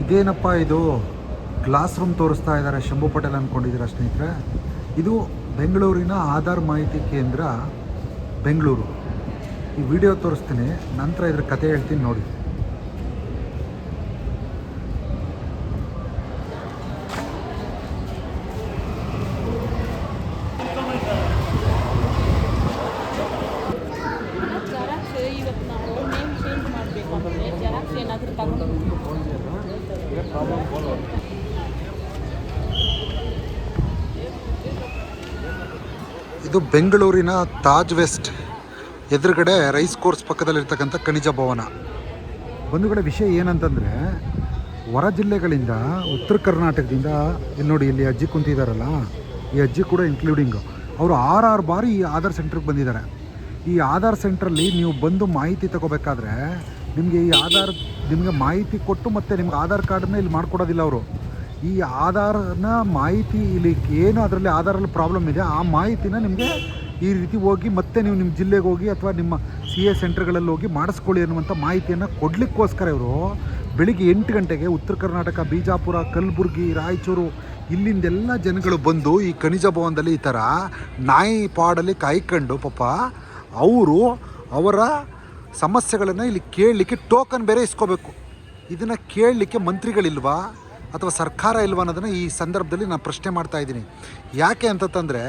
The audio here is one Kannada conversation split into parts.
ಇದೇನಪ್ಪ ಇದು ಕ್ಲಾಸ್ ರೂಮ್ ತೋರಿಸ್ತಾ ಇದ್ದಾರೆ ಶಂಭು ಪಟೇಲ್ ಅಂದ್ಕೊಂಡಿದ್ದೀರಾ ಸ್ನೇಹಿತರೆ. ಇದು ಬೆಂಗಳೂರಿನ ಆಧಾರ್ ಮಾಹಿತಿ ಕೇಂದ್ರ ಬೆಂಗಳೂರು. ಈ ವಿಡಿಯೋ ತೋರಿಸ್ತೀನಿ, ನಂತರ ಇದ್ರ ಕತೆ ಹೇಳ್ತೀನಿ ನೋಡಿ. ಇದು ಬೆಂಗಳೂರಿನ ತಾಜ್ ವೆಸ್ಟ್ ಎದುರುಗಡೆ ರೈಸ್ ಕೋರ್ಸ್ ಪಕ್ಕದಲ್ಲಿರ್ತಕ್ಕಂಥ ಖನಿಜ ಭವನ. ಬಂಧುಗಳ ವಿಷಯ ಏನಂತಂದರೆ, ಹೊರ ಜಿಲ್ಲೆಗಳಿಂದ ಉತ್ತರ ಕರ್ನಾಟಕದಿಂದ ಇಲ್ಲಿ ನೋಡಿ, ಇಲ್ಲಿ ಅಜ್ಜಿ ಕುಂತಿದ್ದಾರಲ್ಲ, ಈ ಅಜ್ಜಿ ಕೂಡ ಇನ್ಕ್ಲೂಡಿಂಗು, ಅವರು 6 ಬಾರಿ ಈ ಆಧಾರ್ ಸೆಂಟ್ರಿಗೆ ಬಂದಿದ್ದಾರೆ. ಈ ಆಧಾರ್ ಸೆಂಟ್ರಲ್ಲಿ ನೀವು ಬಂದು ಮಾಹಿತಿ ತಗೋಬೇಕಾದ್ರೆ ನಿಮಗೆ ಈ ಆಧಾರ್ ನಿಮಗೆ ಮಾಹಿತಿ ಕೊಟ್ಟು ಮತ್ತು ನಿಮ್ಗೆ ಆಧಾರ್ ಕಾರ್ಡನ್ನ ಇಲ್ಲಿ ಮಾಡಿಕೊಡೋದಿಲ್ಲ ಅವರು. ಈ ಆಧಾರ್ನ ಮಾಹಿತಿ ಇಲ್ಲಿ ಏನು ಅದರಲ್ಲಿ ಆಧಾರಲ್ಲಿ ಪ್ರಾಬ್ಲಮ್ ಇದೆ ಆ ಮಾಹಿತಿನ ನಿಮಗೆ ಈ ರೀತಿ ಹೋಗಿ ಮತ್ತೆ ನೀವು ನಿಮ್ಮ ಜಿಲ್ಲೆಗೆ ಹೋಗಿ ಅಥವಾ ನಿಮ್ಮ CA ಸೆಂಟರ್ಗಳಲ್ಲಿ ಹೋಗಿ ಮಾಡಿಸ್ಕೊಳ್ಳಿ ಅನ್ನುವಂಥ ಮಾಹಿತಿಯನ್ನು ಕೊಡಲಿಕ್ಕೋಸ್ಕರ ಇವರು ಬೆಳಿಗ್ಗೆ 8 ಗಂಟೆಗೆ ಉತ್ತರ ಕರ್ನಾಟಕ, ಬಿಜಾಪುರ, ಕಲಬುರಗಿ, ರಾಯಚೂರು ಇಲ್ಲಿಂದೆಲ್ಲ ಜನಗಳು ಬಂದು ಈ ಖನಿಜ ಭವನದಲ್ಲಿ ಈ ಥರ ನಾಯಿ ಪಾಡಲ್ಲಿ ಕಾಯ್ಕೊಂಡು ಪಾಪ ಅವರು ಅವರ ಸಮಸ್ಯೆಗಳನ್ನು ಇಲ್ಲಿ ಕೇಳಲಿಕ್ಕೆ ಟೋಕನ್ ಬೇರೆ ಇಸ್ಕೋಬೇಕು. ಇದನ್ನು ಕೇಳಲಿಕ್ಕೆ ಮಂತ್ರಿಗಳಿಲ್ವಾ ಅಥವಾ ಸರ್ಕಾರ ಇಲ್ವಾ ಅನ್ನೋದನ್ನು ಈ ಸಂದರ್ಭದಲ್ಲಿ ನಾನು ಪ್ರಶ್ನೆ ಮಾಡ್ತಾಯಿದ್ದೀನಿ. ಯಾಕೆ ಅಂತಂದರೆ,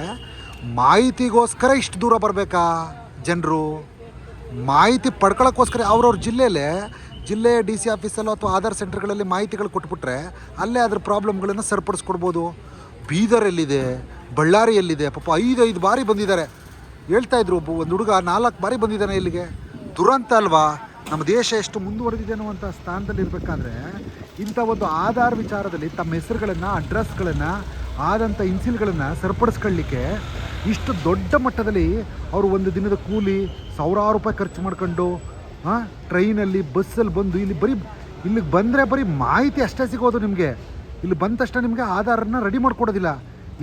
ಮಾಹಿತಿಗೋಸ್ಕರ ಇಷ್ಟು ದೂರ ಬರಬೇಕಾ ಜನರು? ಮಾಹಿತಿ ಪಡ್ಕೊಳ್ಳೋಕ್ಕೋಸ್ಕರ ಅವ್ರವ್ರ ಜಿಲ್ಲೆಯ DC ಆಫೀಸಲ್ಲೋ ಅಥವಾ ಆಧಾರ್ ಸೆಂಟರ್ಗಳಲ್ಲಿ ಮಾಹಿತಿಗಳು ಕೊಟ್ಬಿಟ್ರೆ ಅಲ್ಲೇ ಅದ್ರ ಪ್ರಾಬ್ಲಮ್ಗಳನ್ನು ಸರಿಪಡಿಸ್ಕೊಡ್ಬೋದು. ಬೀದರ್ ಎಲ್ಲಿದೆ, ಬಳ್ಳಾರಿ ಎಲ್ಲಿದೆ, ಪಾಪ 5 ಬಾರಿ ಬಂದಿದ್ದಾರೆ. ಹೇಳ್ತಾಯಿದ್ರು, ಒಂದು ಹುಡುಗ 4 ಬಾರಿ ಬಂದಿದ್ದಾನೆ ಇಲ್ಲಿಗೆ. ದುರಂತ ಅಲ್ವಾ? ನಮ್ಮ ದೇಶ ಎಷ್ಟು ಮುಂದುವರೆದಿದೆ ಅನ್ನುವಂಥ ಸ್ಥಾನದಲ್ಲಿ ಇರಬೇಕಾದ್ರೆ ಇಂಥ ಒಂದು ಆಧಾರ್ ವಿಚಾರದಲ್ಲಿ ತಮ್ಮ ಹೆಸರುಗಳನ್ನು, ಅಡ್ರೆಸ್ಗಳನ್ನು, ಆದಂಥ ಇನ್ಸಿಲ್ಗಳನ್ನು ಸರಿಪಡಿಸ್ಕೊಳ್ಳಿಕ್ಕೆ ಇಷ್ಟು ದೊಡ್ಡ ಮಟ್ಟದಲ್ಲಿ ಅವರು ಒಂದು ದಿನದ ಕೂಲಿ ಸಾವಿರಾರು ರೂಪಾಯಿ ಖರ್ಚು ಮಾಡ್ಕೊಂಡು ಟ್ರೈನಲ್ಲಿ, ಬಸ್ಸಲ್ಲಿ ಬಂದು ಇಲ್ಲಿಗೆ ಬಂದರೆ ಬರೀ ಮಾಹಿತಿ ಅಷ್ಟೇ ಸಿಗೋದು ನಿಮಗೆ. ಇಲ್ಲಿ ಬಂದ ತಕ್ಷಣ ನಿಮಗೆ ಆಧಾರನ್ನು ರೆಡಿ ಮಾಡಿಕೊಡೋದಿಲ್ಲ.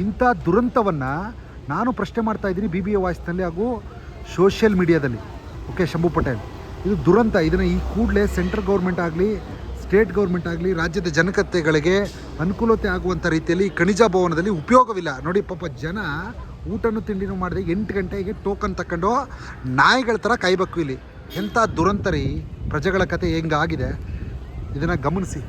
ಇಂಥ ದುರಂತವನ್ನು ನಾನು ಪ್ರಶ್ನೆ ಮಾಡ್ತಾಯಿದ್ದೀನಿ BBA ವಾಯ್ಸ್ನಲ್ಲಿ ಹಾಗೂ ಸೋಷಿಯಲ್ ಮೀಡಿಯಾದಲ್ಲಿ. ಓಕೆ, ಶಂಭು ಪಟೇಲ್, ಇದು ದುರಂತ. ಇದನ್ನು ಈ ಕೂಡಲೇ ಸೆಂಟ್ರಲ್ ಗೌರ್ಮೆಂಟ್ ಆಗಲಿ, ಸ್ಟೇಟ್ ಗೌರ್ಮೆಂಟ್ ಆಗಲಿ, ರಾಜ್ಯದ ಜನಕತೆಗಳಿಗೆ ಅನುಕೂಲತೆ ಆಗುವಂಥ ರೀತಿಯಲ್ಲಿ ಖನಿಜ ಭವನದಲ್ಲಿ ಉಪಯೋಗವಿಲ್ಲ. ನೋಡಿ ಪಾಪ ಜನ ಊಟನೂ ತಿಂಡಿನೂ ಮಾಡಿದೆ 8 ಗಂಟೆಗೆ ಟೋಕನ್ ತಗೊಂಡು ನಾಯಿಗಳ ಥರ ಕಾಯ್ಬೇಕು ಇಲ್ಲಿ. ಎಂಥ ದುರಂತ ರೀ, ಪ್ರಜೆಗಳ ಕತೆ ಹೆಂಗಾಗಿದೆ ಇದನ್ನು ಗಮನಿಸಿ.